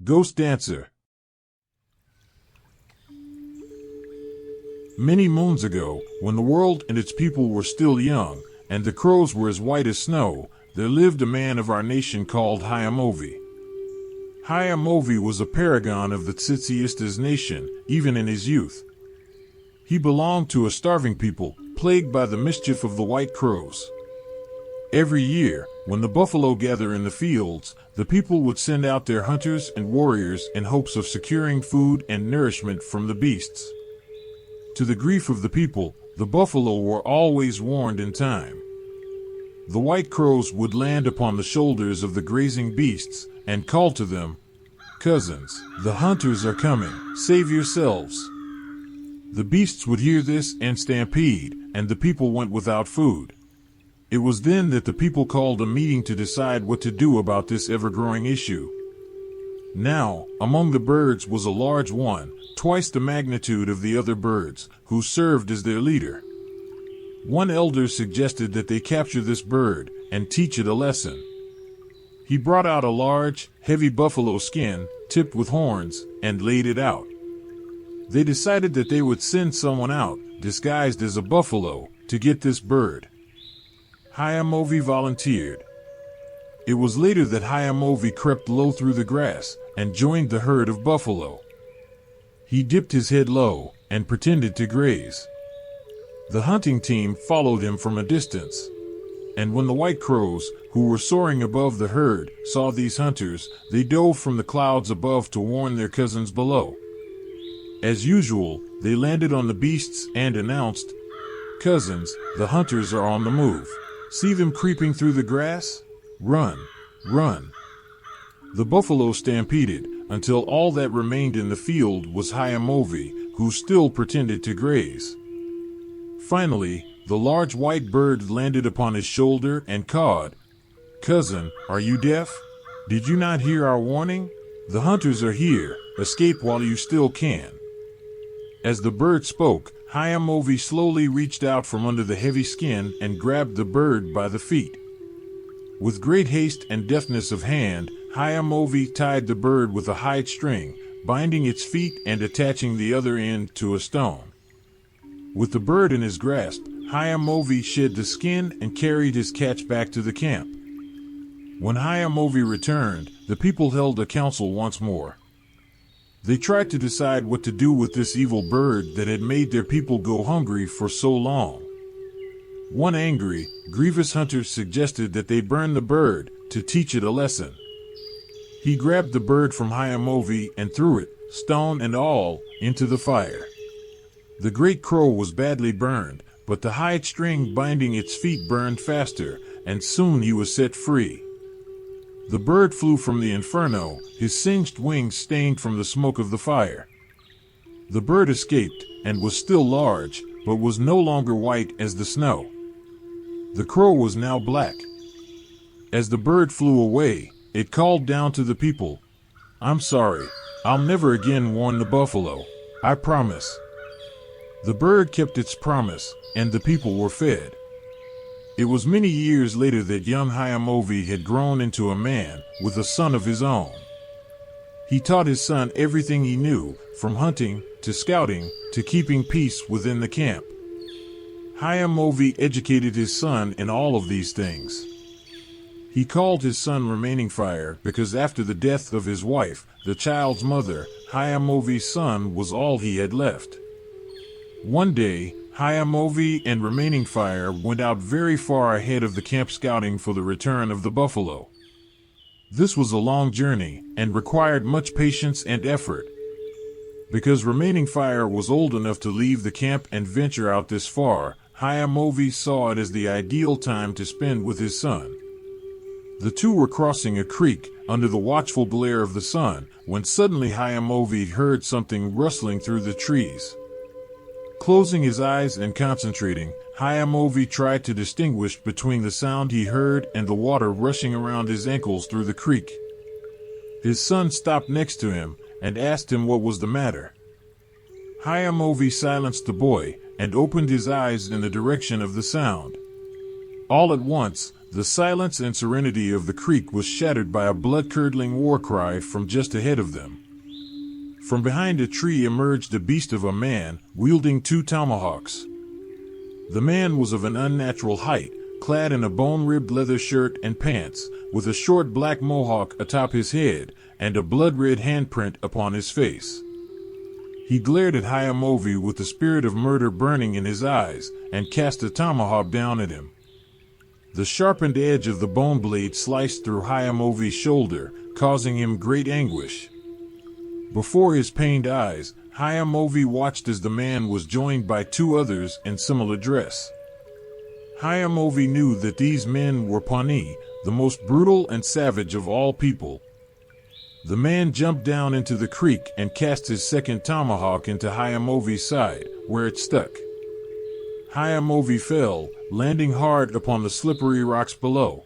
Ghost Dancer. Many moons ago, when the world and its people were still young, and the crows were as white as snow, there lived a man of our nation called Hayamovi. Hayamovi was a paragon of the Tsitsiistas nation, even in his youth. He belonged to a starving people, plagued by the mischief of the white crows. Every year, when the buffalo gather in the fields, the people would send out their hunters and warriors in hopes of securing food and nourishment from the beasts. To the grief of the people, the buffalo were always warned in time. The white crows would land upon the shoulders of the grazing beasts and call to them, "Cousins, the hunters are coming, save yourselves." The beasts would hear this and stampede, and the people went without food. It was then that the people called a meeting to decide what to do about this ever-growing issue. Now, among the birds was a large one, twice the magnitude of the other birds, who served as their leader. One elder suggested that they capture this bird and teach it a lesson. He brought out a large, heavy buffalo skin, tipped with horns, and laid it out. They decided that they would send someone out, disguised as a buffalo, to get this bird. Hayamovi volunteered. It was later that Hayamovi crept low through the grass and joined the herd of buffalo. He dipped his head low and pretended to graze. The hunting team followed him from a distance, and when the white crows, who were soaring above the herd, saw these hunters, they dove from the clouds above to warn their cousins below. As usual, they landed on the beasts and announced, "Cousins, the hunters are on the move. See them creeping through the grass? Run, run." The buffalo stampeded until all that remained in the field was Hayamovi, who still pretended to graze. Finally, the large white bird landed upon his shoulder and cawed, "Cousin, are you deaf? Did you not hear our warning? The hunters are here. Escape while you still can." As the bird spoke, Hayamovi slowly reached out from under the heavy skin and grabbed the bird by the feet. With great haste and deftness of hand, Hayamovi tied the bird with a hide string, binding its feet and attaching the other end to a stone. With the bird in his grasp, Hayamovi shed the skin and carried his catch back to the camp. When Hayamovi returned, the people held a council once more. They tried to decide what to do with this evil bird that had made their people go hungry for so long. One angry, grievous hunter suggested that they burn the bird to teach it a lesson. He grabbed the bird from Hayamovi and threw it, stone and all, into the fire. The great crow was badly burned, but the hide string binding its feet burned faster, and soon he was set free. The bird flew from the inferno, his singed wings stained from the smoke of the fire. The bird escaped, and was still large, but was no longer white as the snow. The crow was now black. As the bird flew away, it called down to the people, "I'm sorry. I'll never again warn the buffalo. I promise." The bird kept its promise, and the people were fed. It was many years later that young Hayamovi had grown into a man, with a son of his own. He taught his son everything he knew, from hunting, to scouting, to keeping peace within the camp. Hayamovi educated his son in all of these things. He called his son Remaining Fire because after the death of his wife, the child's mother, Hayamovi's son was all he had left. One day, Hayamovi and Remaining Fire went out very far ahead of the camp scouting for the return of the buffalo. This was a long journey and required much patience and effort. Because Remaining Fire was old enough to leave the camp and venture out this far, Hayamovi saw it as the ideal time to spend with his son. The two were crossing a creek under the watchful glare of the sun when suddenly Hayamovi heard something rustling through the trees. Closing his eyes and concentrating, Hayamovi tried to distinguish between the sound he heard and the water rushing around his ankles through the creek. His son stopped next to him and asked him what was the matter. Hayamovi silenced the boy and opened his eyes in the direction of the sound. All at once, The silence and serenity of the creek was shattered by a blood-curdling war cry from just ahead of them. From behind a tree emerged a beast of a man, wielding 2 tomahawks. The man was of an unnatural height, clad in a bone-ribbed leather shirt and pants, with a short black mohawk atop his head, and a blood-red handprint upon his face. He glared at Hayamovi with the spirit of murder burning in his eyes, and cast a tomahawk down at him. The sharpened edge of the bone blade sliced through Hayamovi's shoulder, causing him great anguish. Before his pained eyes, Hayamovi watched as the man was joined by 2 others in similar dress. Hayamovi knew that these men were Pawnee, the most brutal and savage of all people. The man jumped down into the creek and cast his second tomahawk into Hayamovi's side, where it stuck. Hayamovi fell, landing hard upon the slippery rocks below.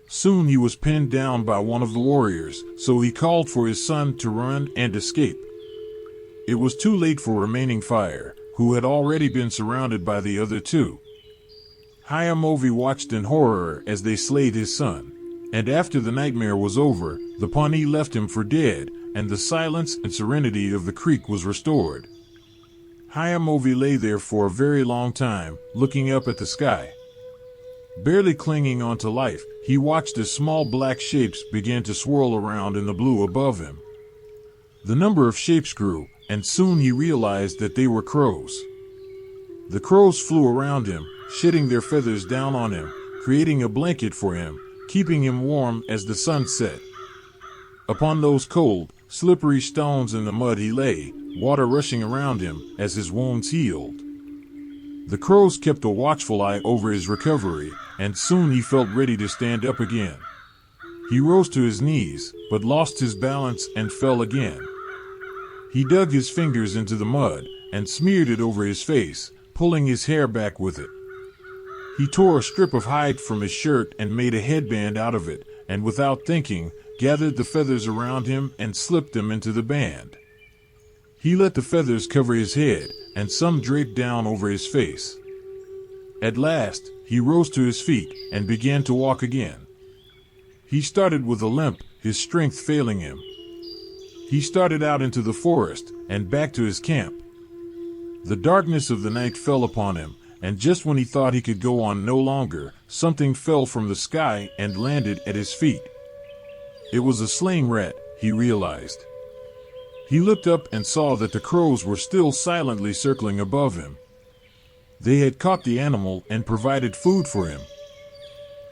Soon he was pinned down by one of the warriors, so he called for his son to run and escape. It was too late for Remaining Fire, who had already been surrounded by the other 2. Hayamovi watched in horror as they slayed his son, and after the nightmare was over, the Pawnee left him for dead, and the silence and serenity of the creek was restored. Hayamovi lay there for a very long time, looking up at the sky. Barely clinging on to life, he watched as small black shapes began to swirl around in the blue above him. The number of shapes grew, and soon he realized that they were crows. The crows flew around him, shedding their feathers down on him, creating a blanket for him, keeping him warm as the sun set. Upon those cold, slippery stones in the mud he lay, water rushing around him as his wounds healed. The crows kept a watchful eye over his recovery, and soon he felt ready to stand up again. He rose to his knees, but lost his balance and fell again. He dug his fingers into the mud and smeared it over his face, pulling his hair back with it. He tore a strip of hide from his shirt and made a headband out of it, and without thinking, gathered the feathers around him and slipped them into the band. He let the feathers cover his head, and some draped down over his face. At last, he rose to his feet and began to walk again. He started with a limp, his strength failing him. He started out into the forest and back to his camp. The darkness of the night fell upon him, and just when he thought he could go on no longer, something fell from the sky and landed at his feet. It was a sling rat, he realized. He looked up and saw that the crows were still silently circling above him. They had caught the animal and provided food for him.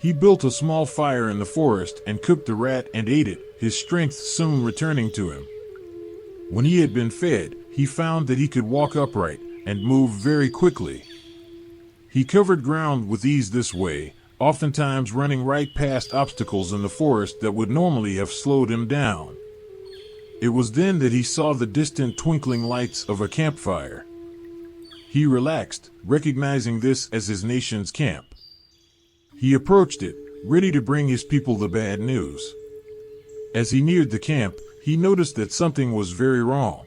He built a small fire in the forest and cooked the rat and ate it, his strength soon returning to him. When he had been fed, he found that he could walk upright and move very quickly. He covered ground with ease this way, oftentimes running right past obstacles in the forest that would normally have slowed him down. It was then that he saw the distant twinkling lights of a campfire. He relaxed, recognizing this as his nation's camp. He approached it, ready to bring his people the bad news. As he neared the camp, he noticed that something was very wrong.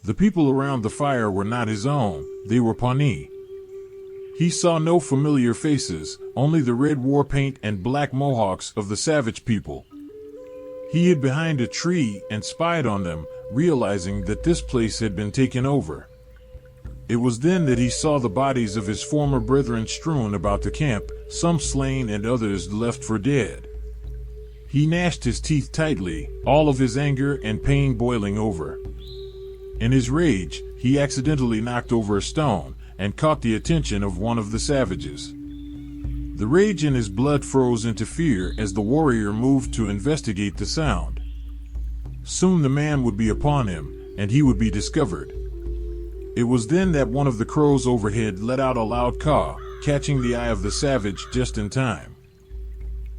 The people around the fire were not his own, they were Pawnee. He saw no familiar faces, only the red war paint and black mohawks of the savage people. He hid behind a tree and spied on them, realizing that this place had been taken over. It was then that he saw the bodies of his former brethren strewn about the camp, some slain and others left for dead. He gnashed his teeth tightly, all of his anger and pain boiling over. In his rage, he accidentally knocked over a stone and caught the attention of one of the savages. The rage in his blood froze into fear as the warrior moved to investigate the sound. Soon the man would be upon him, and he would be discovered. It was then that one of the crows overhead let out a loud caw, catching the eye of the savage just in time.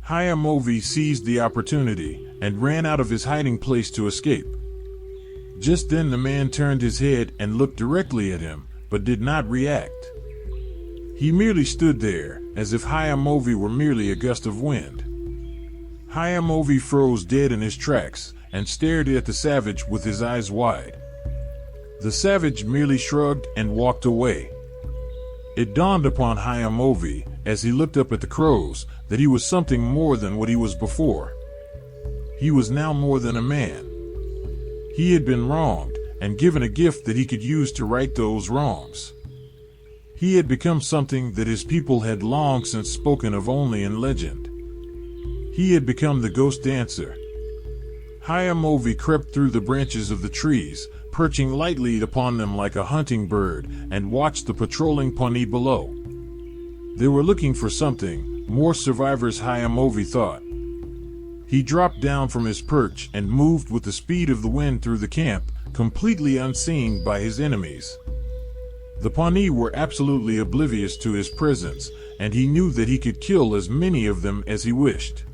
Hayamovi seized the opportunity and ran out of his hiding place to escape. Just then the man turned his head and looked directly at him, but did not react. He merely stood there, as if Hayamovi were merely a gust of wind. Hayamovi froze dead in his tracks and stared at the savage with his eyes wide. The savage merely shrugged and walked away. It dawned upon Hayamovi, as he looked up at the crows, that he was something more than what he was before. He was now more than a man. He had been wronged, and given a gift that he could use to right those wrongs. He had become something that his people had long since spoken of only in legend. He had become the ghost dancer. Hayamovi crept through the branches of the trees, perching lightly upon them like a hunting bird, and watched the patrolling Pawnee below. They were looking for something, more survivors, Hayamovi thought. He dropped down from his perch and moved with the speed of the wind through the camp, completely unseen by his enemies. The Pawnee were absolutely oblivious to his presence, and he knew that he could kill as many of them as he wished.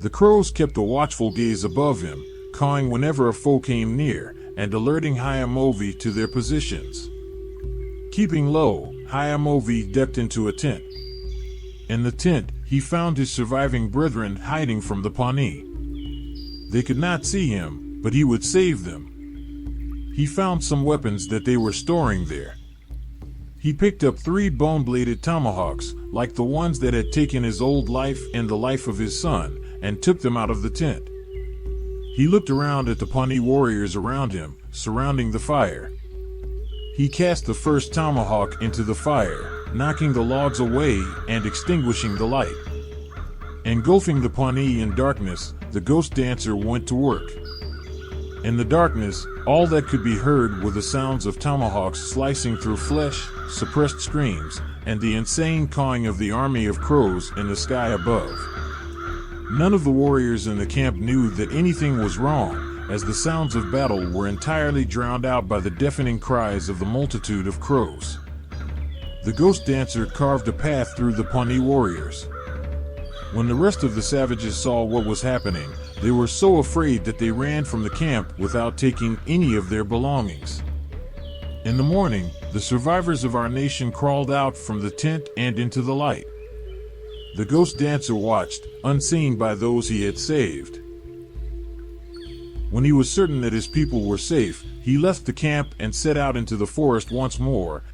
The crows kept a watchful gaze above him, cawing whenever a foe came near, and alerting Hayamovi to their positions. Keeping low, Hayamovi ducked into a tent. In the tent, he found his surviving brethren hiding from the Pawnee. They could not see him, but he would save them. He found some weapons that they were storing there. He picked up 3 bone-bladed tomahawks, like the ones that had taken his old life and the life of his son, and took them out of the tent. He looked around at the Pawnee warriors around him, surrounding the fire. He cast the first tomahawk into the fire, knocking the logs away and extinguishing the light. Engulfing the Pawnee in darkness, the ghost dancer went to work. In the darkness, all that could be heard were the sounds of tomahawks slicing through flesh, suppressed screams, and the insane cawing of the army of crows in the sky above. None of the warriors in the camp knew that anything was wrong, as the sounds of battle were entirely drowned out by the deafening cries of the multitude of crows. The ghost dancer carved a path through the Pawnee warriors. When the rest of the savages saw what was happening, they were so afraid that they ran from the camp without taking any of their belongings. In the morning, the survivors of our nation crawled out from the tent and into the light. The ghost dancer watched, unseen by those he had saved. When he was certain that his people were safe, he left the camp and set out into the forest once more,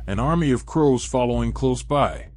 an army of crows following close by.